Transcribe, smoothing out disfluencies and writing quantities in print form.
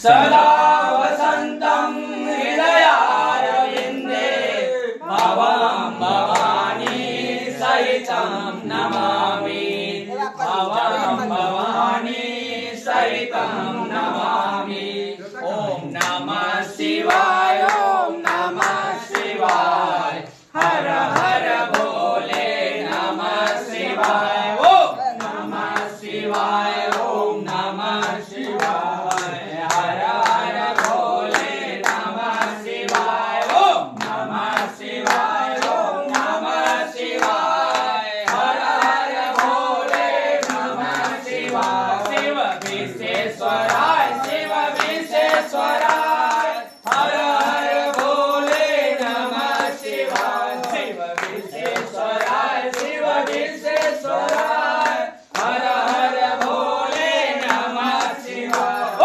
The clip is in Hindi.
सदा वसन्तं हृदयारविन्दे भवं भवानी सहितं नमामि भवं भवानी सहितं नमामि ॐ नमः शिवाय ॐ नमः शिवाय हर हर भोले नमः शिवाय ॐ नमः शिवाय ॐ नमः शिवाय हर हर भोले नमः शिवाय ॐ नमः शिवाय ॐ नमः शिवाय हर हर भोले नमः शिवाय शिव विश्वेश्वराय